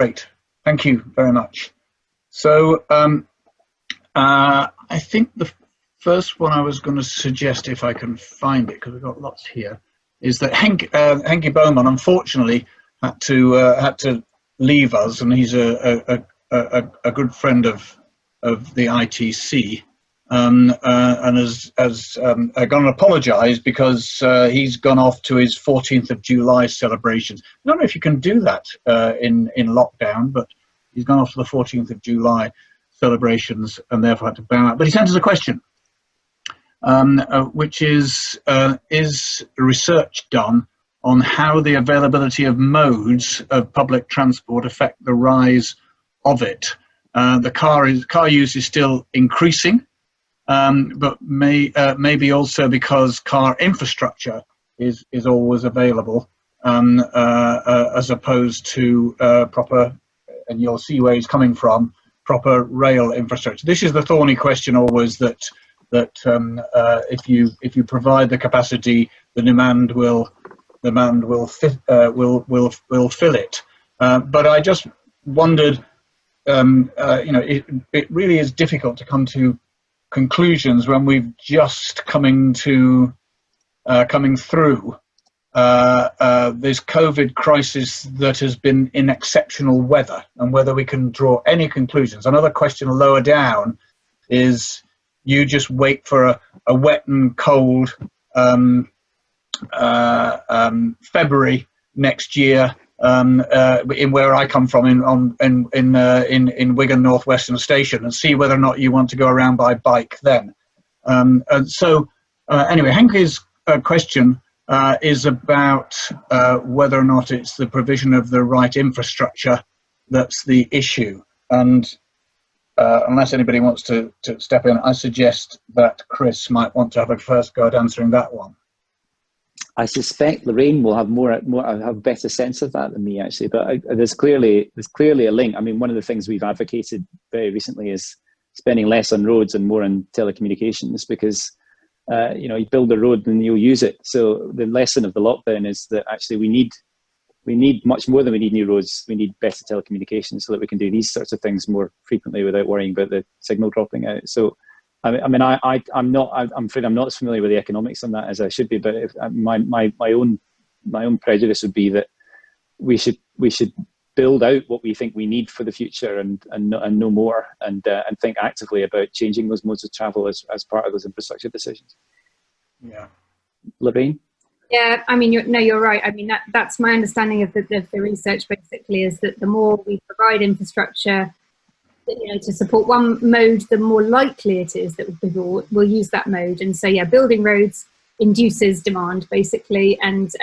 Great, thank you very much. So I think the first one I was going to suggest, if I can find it, because we've got lots here, is that Henky Bowman unfortunately had to leave us, and he's a good friend of the ITC, and has gone and apologised because he's gone off to his 14th of July celebrations. I don't know if you can do that in lockdown, but he's gone off to the 14th of July celebrations and therefore had to bow out. But he sent us a question, which is research done on how the availability of modes of public transport affect the rise of it. The car use is still increasing, but maybe also because car infrastructure is always available, as opposed to proper, and you'll see where he's coming from, proper rail infrastructure. This is the thorny question always, that if you provide the capacity, the demand will fill it. But I just wondered, it really is difficult to come to conclusions when we've just coming through this COVID crisis that has been in exceptional weather, and whether we can draw any conclusions. Another question lower down is, you just wait for a wet and cold February next year in where I come from, in Wigan North Western Station, and see whether or not you want to go around by bike then. And so anyway, Henke's question is about whether or not it's the provision of the right infrastructure that's the issue. And unless anybody wants to step in, I suggest that Chris might want to have a first go at answering that one. I suspect Lorraine will have have a better sense of that than me, actually. But there's clearly a link. I mean, one of the things we've advocated very recently is spending less on roads and more on telecommunications, because you build a road and you'll use it. So the lesson of the lockdown is that actually we need much more than we need new roads. We need better telecommunications so that we can do these sorts of things more frequently without worrying about the signal dropping out. So, I'm afraid I'm not as familiar with the economics on that as I should be. But my own prejudice would be that we should build out what we think we need for the future, and no more, and think actively about changing those modes of travel as part of those infrastructure decisions. Yeah, Lorraine. Yeah, I mean, you're right. I mean, that's my understanding of the research, basically, is that the more we provide infrastructure, to support one mode, the more likely it is that people will use that mode. And so, yeah, building roads induces demand, basically, and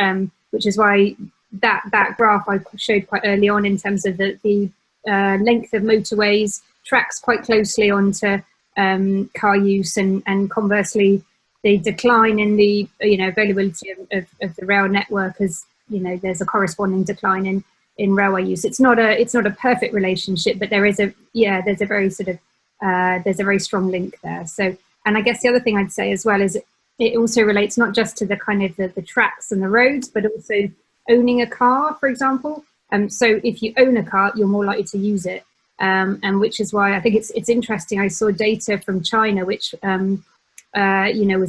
which is why that graph I showed quite early on, in terms of the length of motorways, tracks quite closely onto car use, and conversely, the decline in the availability of the rail network, as there's a corresponding decline in railway use. It's not a perfect relationship, but there's a very strong link there. So, and I guess the other thing I'd say as well is it also relates not just to the kind of the tracks and the roads, but also owning a car, for example. So if you own a car, you're more likely to use it, and which is why I think it's interesting. I saw data from China, which was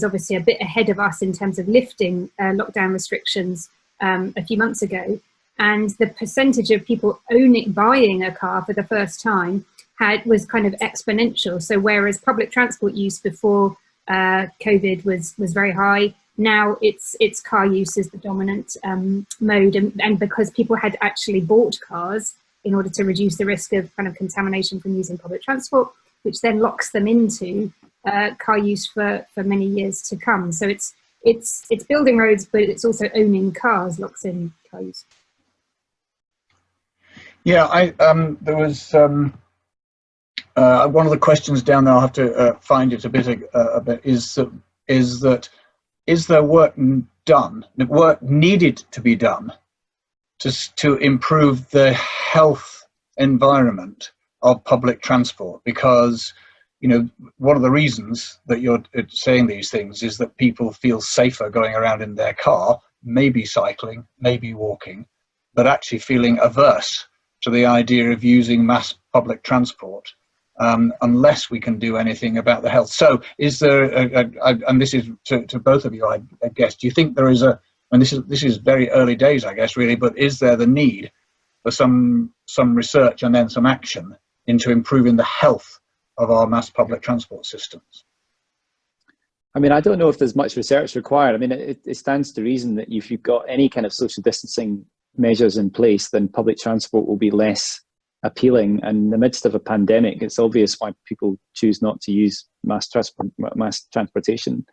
obviously a bit ahead of us in terms of lifting lockdown restrictions a few months ago. And the percentage of people buying a car for the first time was kind of exponential. So whereas public transport use before COVID was very high, now it's car use is the dominant mode. And because people had actually bought cars in order to reduce the risk of kind of contamination from using public transport, which then locks them into car use for many years to come. So it's building roads, but it's also owning cars locks in car use. Yeah, there was one of the questions down there. I'll have to find it a bit. Is there work done? Work needed to be done to improve the health environment of public transport? Because one of the reasons that you're saying these things is that people feel safer going around in their car, maybe cycling, maybe walking, but actually feeling averse to the idea of using mass public transport unless we can do anything about the health. So is there, and this is to both of you, I guess, do you think there is and this is very early days, I guess, really, but is there the need for some research and then some action into improving the health of our mass public transport systems? I mean, I don't know if there's much research required. I mean, it stands to reason that if you've got any kind of social distancing measures in place, then public transport will be less appealing. And in the midst of a pandemic, it's obvious why people choose not to use mass transportation.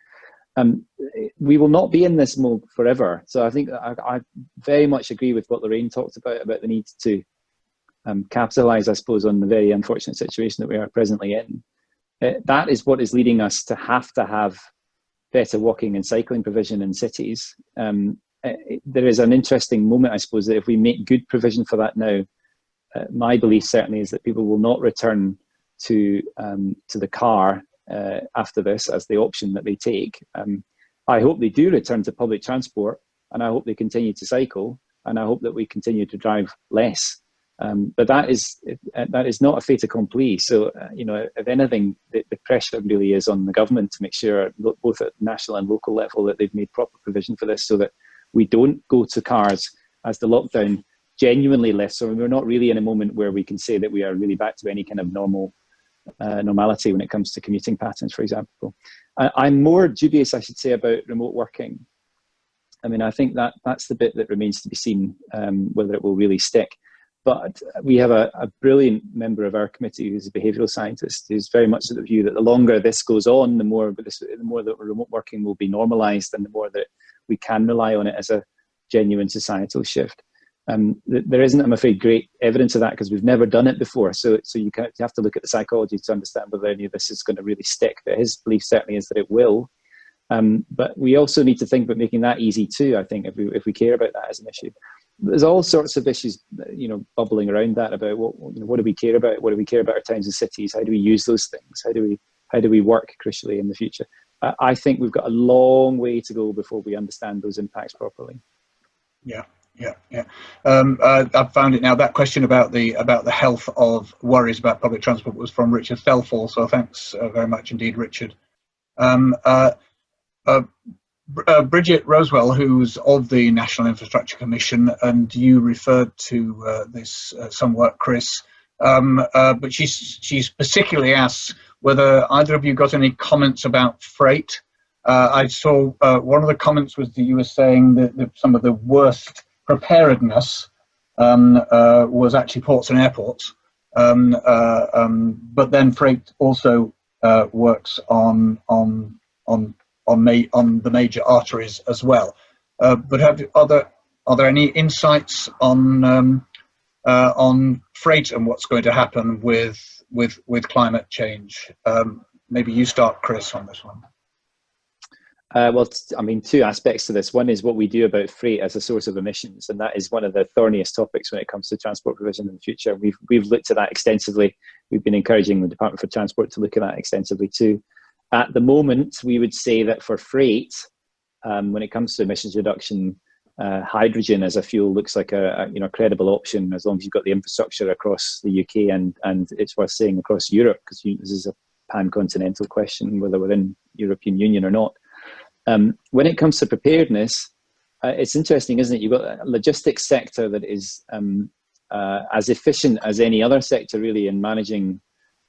We will not be in this mode forever. So I think I very much agree with what Lorraine talked about the need to capitalise, I suppose, on the very unfortunate situation that we are presently in. That is what is leading us to have better walking and cycling provision in cities. There is an interesting moment, I suppose, that if we make good provision for that now, my belief certainly is that people will not return to the car after this as the option that they take. I hope they do return to public transport, and I hope they continue to cycle, and I hope that we continue to drive less. But that is not a fait accompli. So, if anything, the pressure really is on the government to make sure, both at national and local level, that they've made proper provision for this so that we don't go to cars as the lockdown genuinely lifts. So we're not really in a moment where we can say that we are really back to any kind of normality when it comes to commuting patterns, for example. I'm more dubious, I should say, about remote working. I mean, I think that's the bit that remains to be seen, whether it will really stick. But we have a brilliant member of our committee who's a behavioural scientist who's very much of the view that the longer this goes on, the more that remote working will be normalised, and the more that we can rely on it as a genuine societal shift. There isn't, I'm afraid, great evidence of that because we've never done it before. So you have to look at the psychology to understand whether any of this is going to really stick. But his belief certainly is that it will. But we also need to think about making that easy too, I think, if we care about that as an issue. There's all sorts of issues, bubbling around that about what do we care about? What do we care about our towns and cities? How do we use those things? How do we work crucially in the future? I think we've got a long way to go before we understand those impacts properly. Yeah. I've found it now. That question about the health of worries about public transport was from Richard Thelfall. So thanks very much indeed, Richard. Bridget Rosewell, who's of the National Infrastructure Commission, and you referred to this somewhat, Chris, but she's particularly asked whether either of you got any comments about freight. I saw one of the comments was that you were saying that some of the worst preparedness was actually ports and airports, but then freight also works on the major arteries as well. But are there any insights on freight and what's going to happen with climate change? Maybe you start, Chris, on this one. Well, I mean, two aspects to this. One is what we do about freight as a source of emissions, and that is one of the thorniest topics when it comes to transport provision in the future. We've looked at that extensively. We've been encouraging the Department for Transport to look at that extensively too. At the moment, we would say that for freight, when it comes to emissions reduction, hydrogen as a fuel looks like a credible option as long as you've got the infrastructure across the UK and it's worth saying across Europe, because this is a pan-continental question whether we're in European Union or not. When it comes to preparedness, it's interesting, isn't it? You've got a logistics sector that is as efficient as any other sector really in managing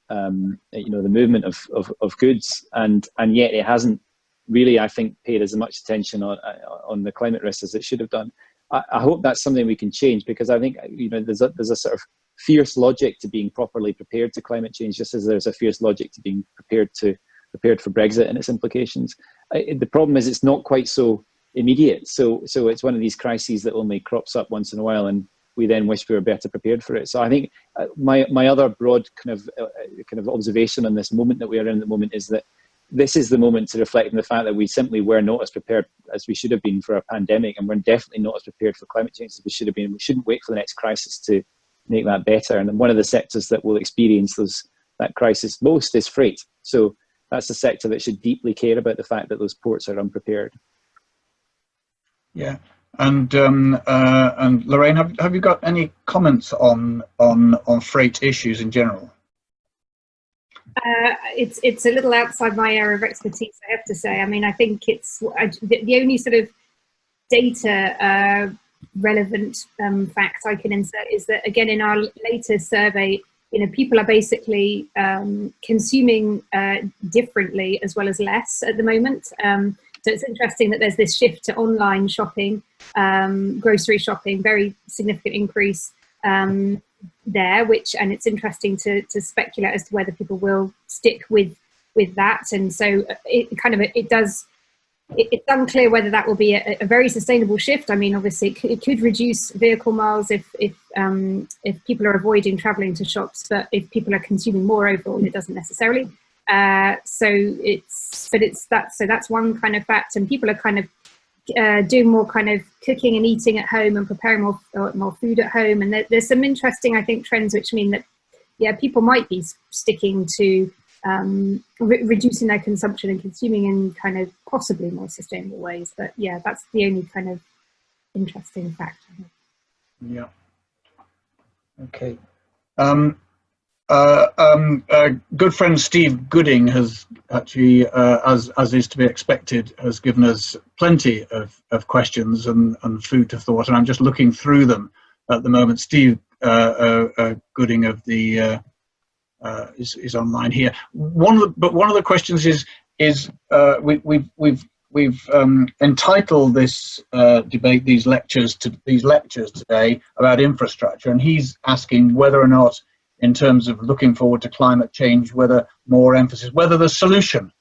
the movement of goods, and yet it hasn't really, I think, paid as much attention on the climate risks as it should have done. I hope that's something we can change, because I think there's a sort of fierce logic to being properly prepared to climate change, just as there's a fierce logic to being prepared for Brexit and its implications. The problem is it's not quite so immediate. So it's one of these crises that only crops up once in a while, and we then wish we were better prepared for it. So I think my other broad kind of observation on this moment that we are in at the moment is that this is the moment to reflect on the fact that we simply were not as prepared as we should have been for a pandemic, and we're definitely not as prepared for climate change as we should have been. We shouldn't wait for the next crisis to make that better. And one of the sectors that will experience that crisis most is freight. So that's a sector that should deeply care about the fact that those ports are unprepared. Yeah. And Lorraine, have you got any comments on freight issues in general? It's a little outside my area of expertise, I have to say. I mean, I think it's the only sort of data relevant fact I can insert is that, again, in our latest survey, people are basically consuming differently as well as less at the moment. So it's interesting that there's this shift to online shopping, grocery shopping, very significant increase there, and it's interesting to speculate as to whether people will stick with that. And so it's unclear whether that will be a very sustainable shift. I mean, obviously it could reduce vehicle miles if people are avoiding traveling to shops, but if people are consuming more overall, it doesn't necessarily. So that's one kind of fact, and people are kind of doing more kind of cooking and eating at home and preparing more food at home. And there's some interesting, I think, trends which mean that, yeah, people might be sticking to reducing their consumption and consuming in kind of possibly more sustainable ways. But yeah, that's the only kind of interesting fact. Yeah. Okay. Good friend Steve Gooding has actually, as is to be expected, has given us plenty of questions and food for thought, and I'm just looking through them at the moment. Steve Gooding of the is online here. One of the questions is we've entitled this debate, these lectures today about infrastructure, and he's asking whether or not, in terms of looking forward to climate change, whether the solution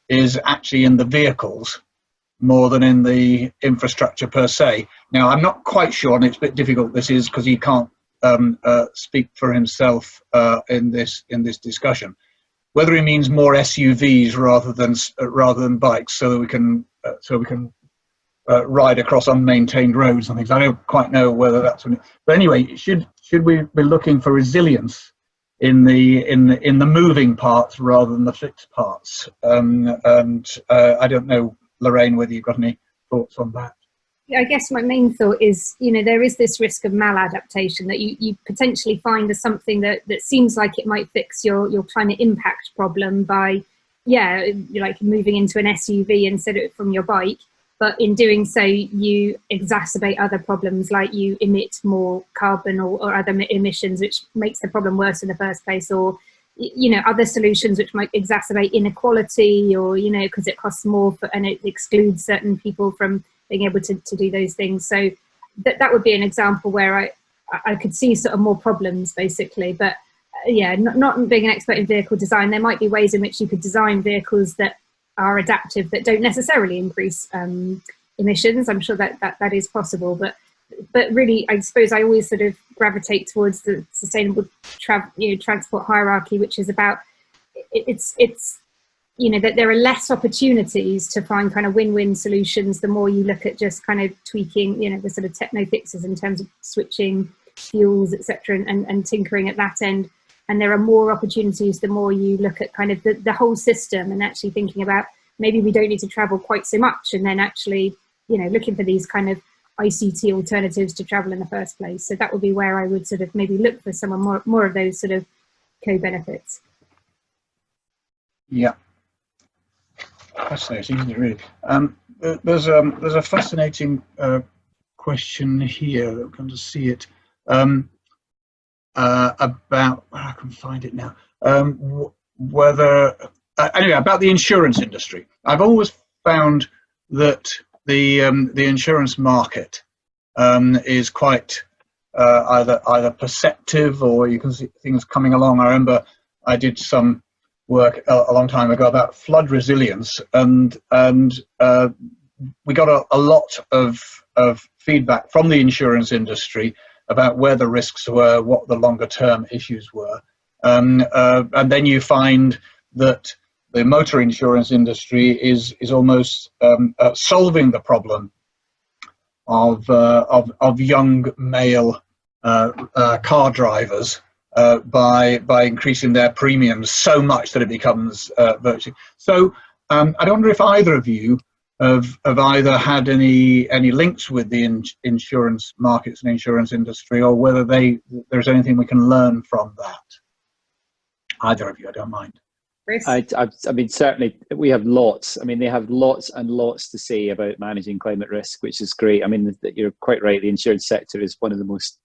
is actually in the vehicles more than in the infrastructure per se. Now, I'm not quite sure, and it's a bit difficult this is because he can't speak for himself in this discussion, whether he means more SUVs rather than bikes, so that we can ride across unmaintained roads and things. I don't quite know whether that's what but anyway, should we be looking for resilience in the moving parts rather than the fixed parts? I don't know, Lorraine, whether you've got any thoughts on that. I guess my main thought is, there is this risk of maladaptation, that you potentially find as something that seems like it might fix your climate impact problem by, like moving into an SUV instead of from your bike. But in doing so, you exacerbate other problems, like you emit more carbon or other emissions, which makes the problem worse in the first place, or other solutions which might exacerbate inequality, or because it costs more and it excludes certain people from being able to do those things. So that would be an example where I could see sort of more problems, basically. But not being an expert in vehicle design, there might be ways in which you could design vehicles that are adaptive, that don't necessarily increase emissions. I'm sure that is possible, but really, I suppose I always sort of gravitate towards the sustainable transport hierarchy, which is about it's that there are less opportunities to find kind of win-win solutions the more you look at just kind of tweaking the sort of techno fixes in terms of switching fuels, etc., and tinkering at that end. And there are more opportunities the more you look at kind of the whole system, and actually thinking about maybe we don't need to travel quite so much, and then actually looking for these kind of ICT alternatives to travel in the first place. So that would be where I would sort of maybe look for some more of those sort of co-benefits. Yeah, fascinating, isn't it, really? There's a fascinating question here that we're going to see it. About, I can find it now, anyway, about the insurance industry. I've always found that the insurance market is quite either perceptive, or you can see things coming along. I remember I did some work a long time ago about flood resilience, and we got a lot of feedback from the insurance industry about where the risks were, what the longer term issues were. And then you find that the motor insurance industry is almost solving the problem of young male car drivers by increasing their premiums so much that it becomes virtually. So I wonder if either of you have either had any links with the insurance markets and insurance industry, or whether there's anything we can learn from that. Either of you, I don't mind. I mean, certainly we have lots. I mean, they have lots and lots to say about managing climate risk, which is great. I mean, you're quite right. The insurance sector is one of the most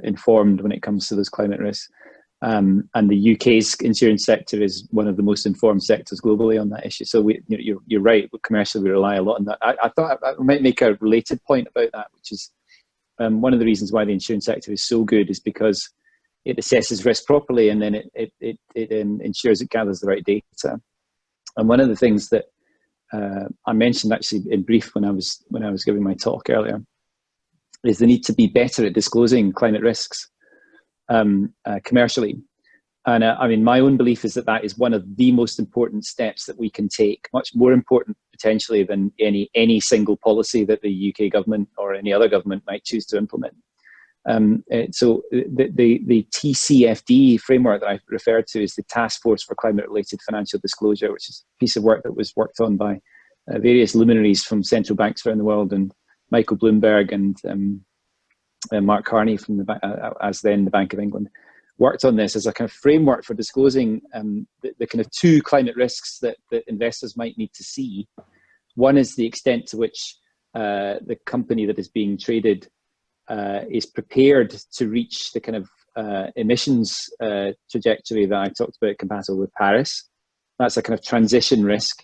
informed when it comes to those climate risks. And the UK's insurance sector is one of the most informed sectors globally on that issue. So you're right. Commercially, we rely a lot on that. I thought I might make a related point about that, which is one of the reasons why the insurance sector is so good is because it assesses risk properly, and then it ensures it gathers the right data. And one of the things that I mentioned actually in brief when I was giving my talk earlier is the need to be better at disclosing climate risks commercially. And I mean, my own belief is that is one of the most important steps that we can take, much more important potentially than any single policy that the UK government or any other government might choose to implement. So the TCFD framework that I referred to is the Task Force for Climate-Related Financial Disclosure, which is a piece of work that was worked on by various luminaries from central banks around the world, and Michael Bloomberg and Mark Carney from the Bank of England worked on this as a kind of framework for disclosing the kind of two climate risks that investors might need to see. One is the extent to which the company that is being traded is prepared to reach the kind of emissions trajectory that I talked about compatible with Paris. That's a kind of transition risk.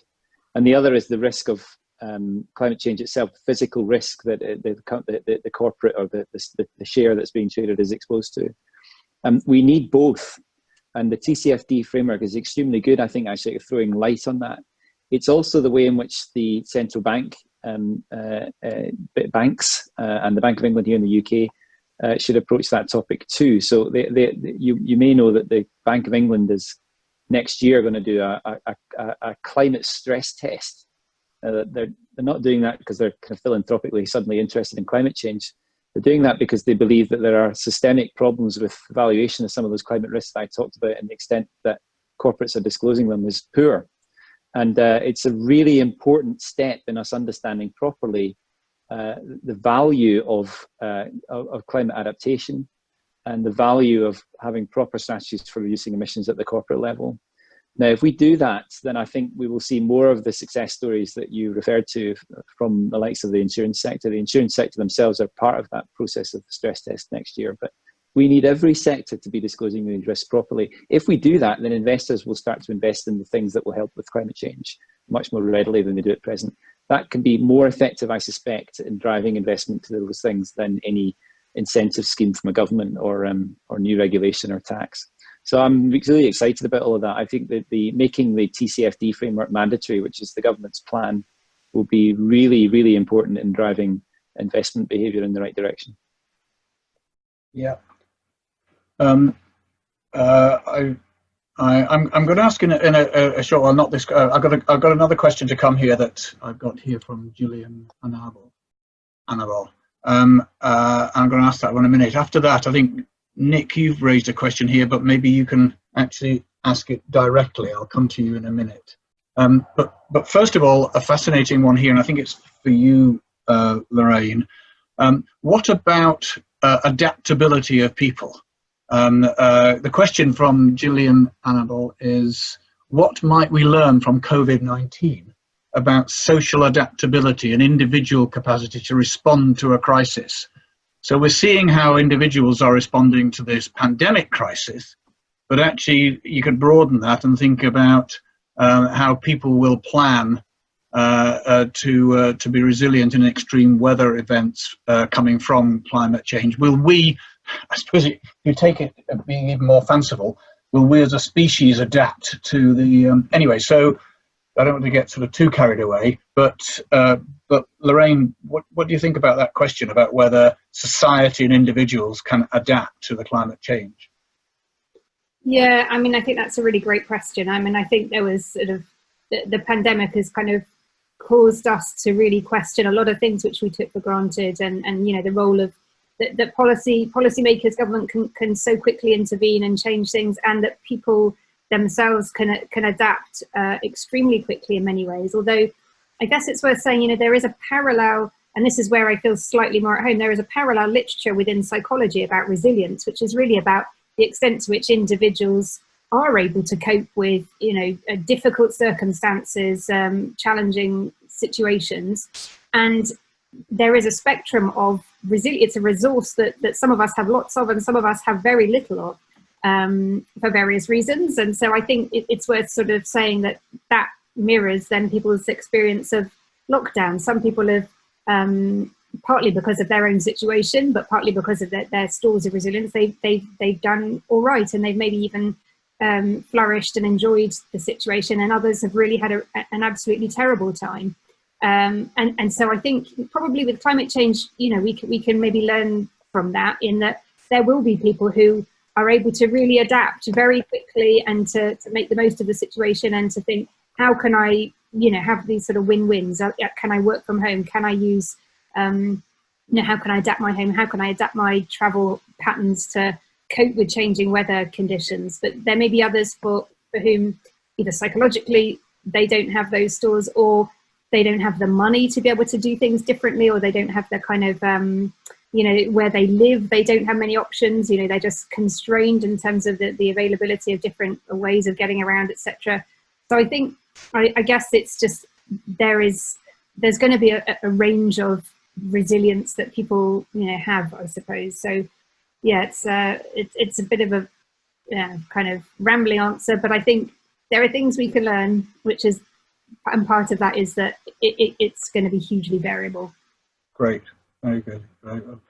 And the other is the risk of climate change itself, physical risk that the corporate or the share that's being traded is exposed to. We need both. And the TCFD framework is extremely good, I think, actually at throwing light on that. It's also the way in which the central bank banks and the Bank of England here in the UK should approach that topic too. So you may know that the Bank of England is next year going to do a climate stress test. They're not doing that because they're kind of philanthropically suddenly interested in climate change. They're doing that because they believe that there are systemic problems with valuation of some of those climate risks that I talked about, and the extent that corporates are disclosing them is poor. And it's a really important step in us understanding properly the value of climate adaptation and the value of having proper strategies for reducing emissions at the corporate level. Now, if we do that, then I think we will see more of the success stories that you referred to from the likes of the insurance sector. The insurance sector themselves are part of that process of the stress test next year. But we need every sector to be disclosing the risks properly. If we do that, then investors will start to invest in the things that will help with climate change much more readily than they do at present. That can be more effective, I suspect, in driving investment to those things than any incentive scheme from a government or new regulation or tax. So I'm really excited about all of that. I think that making the TCFD framework mandatory, which is the government's plan, will be really, really important in driving investment behaviour in the right direction. Yeah. I'm going to ask in a short while. Not this. I've got another question to come here that I've got here from Julian Annabel. I'm going to ask that one in a minute. After that, I think Nick, you've raised a question here, but maybe you can actually ask it directly. I'll come to you in a minute. But first of all, a fascinating one here, and I think it's for you, Lorraine. What about adaptability of people? The question from Gillian Annabel is, what might we learn from COVID-19 about social adaptability and individual capacity to respond to a crisis? So we're seeing how individuals are responding to this pandemic crisis, but actually you could broaden that and think about how people will plan to be resilient in extreme weather events coming from climate change. Will we, I suppose if you take it being even more fanciful, will we as a species adapt to the, anyway, so I don't want to get sort of too carried away, but Lorraine, what do you think about that question about whether society and individuals can adapt to the climate change? Yeah, I mean, I think that's a really great question. I mean, I think there was sort of, the pandemic has kind of caused us to really question a lot of things which we took for granted, and you know, the role of that policymakers, government can so quickly intervene and change things, and that people themselves can adapt extremely quickly in many ways. Although I guess it's worth saying, you know, there is a parallel, and this is where I feel slightly more at home, there is a parallel literature within psychology about resilience, which is really about the extent to which individuals are able to cope with, you know, difficult circumstances, challenging situations. And there is a spectrum of resilience. It's a resource that some of us have lots of and some of us have very little of, for various reasons. And so I think it's worth sort of saying that mirrors then people's experience of lockdown. Some people have, partly because of their own situation, but partly because of their stores of resilience, they've done all right, and they've maybe even flourished and enjoyed the situation, and others have really had an absolutely terrible time. And so I think probably with climate change, you know, we can maybe learn from that, in that there will be people who are able to really adapt very quickly and to make the most of the situation, and to think, how can I, you know, have these sort of win-wins? Can I work from home? Can I use, you know, how can I adapt my home? How can I adapt my travel patterns to cope with changing weather conditions? But there may be others for whom either psychologically they don't have those stores, or they don't have the money to be able to do things differently, or they don't have the kind of, you know, where they live, they don't have many options. You know, they're just constrained in terms of the availability of different ways of getting around, etc. So I think, I guess it's just, there's going to be a range of resilience that people, you know, have, I suppose. So yeah, it's a bit of a kind of rambling answer, but I think there are things we can learn, which is, and part of that is that it's going to be hugely variable. Great, very good, very good.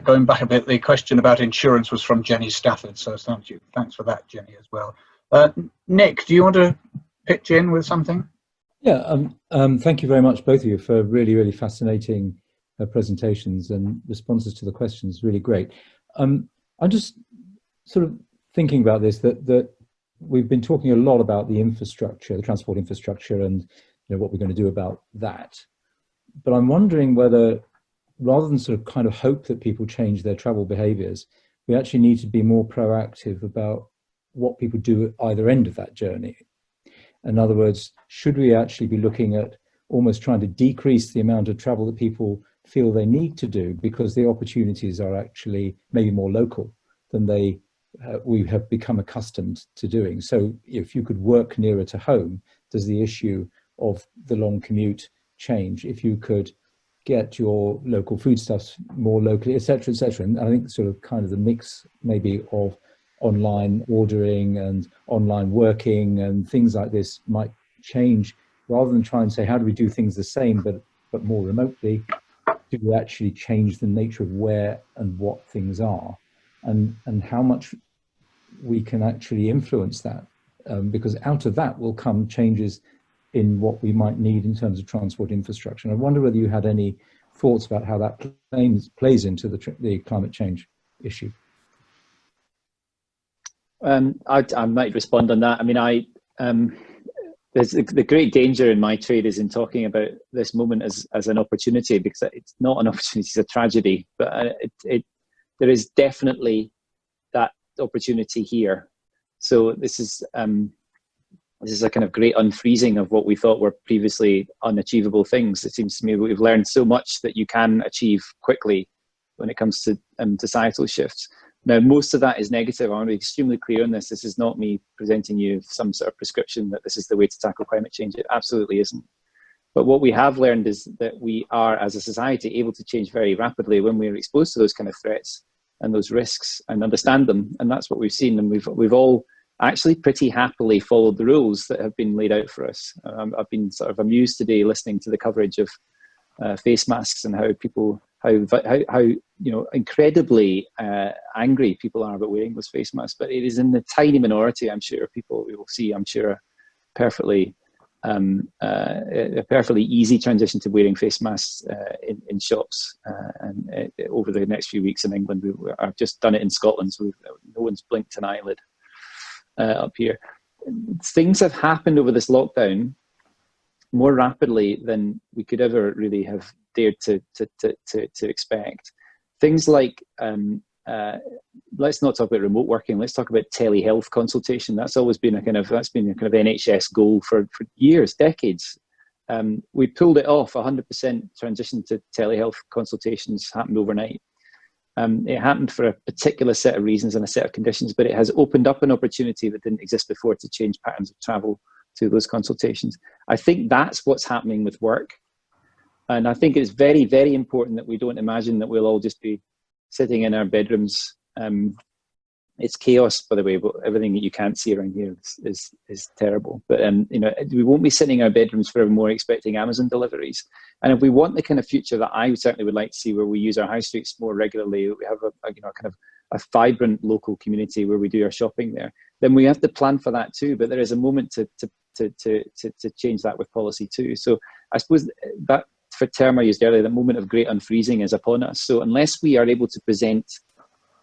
Going back a bit, the question about insurance was from Jenny Stafford, so thanks for that, Jenny, as well. Nick, do you want to pitch in with something? Yeah, thank you very much, both of you, for really, really fascinating presentations, and responses to the questions. Really great. I'm just sort of thinking about this, that we've been talking a lot about the infrastructure, the transport infrastructure, and, you know, what we're going to do about that. But I'm wondering whether, rather than sort of kind of hope that people change their travel behaviours, we actually need to be more proactive about what people do at either end of that journey. In other words, should we actually be looking at almost trying to decrease the amount of travel that people feel they need to do, because the opportunities are actually maybe more local than we have become accustomed to doing. So if you could work nearer to home, does the issue of the long commute change? If you could get your local foodstuffs more locally, etc., etc. And I think sort of kind of the mix maybe of online ordering and online working and things like this might change, rather than try and say, how do we do things the same but more remotely? Do we actually change the nature of where and what things are, and how much we can actually influence that? Because out of that will come changes in what we might need in terms of transport infrastructure. And I wonder whether you had any thoughts about how that plays into the climate change issue. I might respond on that. I mean, there's the great danger in my trade is in talking about this moment as an opportunity, because it's not an opportunity, it's a tragedy. But there is definitely that opportunity here. So this is a kind of great unfreezing of what we thought were previously unachievable things. It seems to me we've learned so much that you can achieve quickly when it comes to societal shifts. Now, most of that is negative. I want to be extremely clear on this. This is not me presenting you some sort of prescription that this is the way to tackle climate change. It absolutely isn't. But what we have learned is that we are, as a society, able to change very rapidly when we're exposed to those kind of threats and those risks and understand them. And that's what we've seen. And we've all actually pretty happily followed the rules that have been laid out for us. I've been sort of amused today listening to the coverage of face masks and how people, how you know, incredibly angry people are about wearing those face masks. But it is in the tiny minority, I'm sure, people we will see, I'm sure, a perfectly easy transition to wearing face masks in shops and over the next few weeks in England. I've just done it in Scotland, so no one's blinked an eyelid up here. Things have happened over this lockdown more rapidly than we could ever really have dared to expect. Things like let's not talk about remote working. Let's talk about telehealth consultation. That's always been a kind of NHS goal for years, decades. We pulled it off. 100% transition to telehealth consultations happened overnight. It happened for a particular set of reasons and a set of conditions, but it has opened up an opportunity that didn't exist before to change patterns of travel to those consultations. I think that's what's happening with work. And I think it's very, very important that we don't imagine that we'll all just be sitting in our bedrooms. It's chaos, by the way, but everything that you can't see around here is terrible. But you know, we won't be sitting in our bedrooms forevermore expecting Amazon deliveries. And if we want the kind of future that I certainly would like to see, where we use our high streets more regularly, we have a vibrant local community where we do our shopping there, then we have to plan for that too. But there is a moment to change that with policy too. So I suppose that, for term I used earlier, the moment of great unfreezing is upon us. So unless we are able to present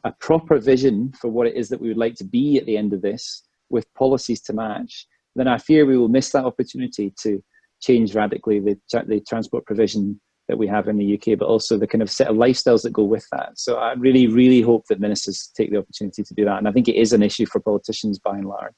a proper vision for what it is that we would like to be at the end of this, with policies to match, then I fear we will miss that opportunity to change radically the transport provision that we have in the UK, but also the kind of set of lifestyles that go with that. So I really, really hope that ministers take the opportunity to do that. And I think it is an issue for politicians by and large.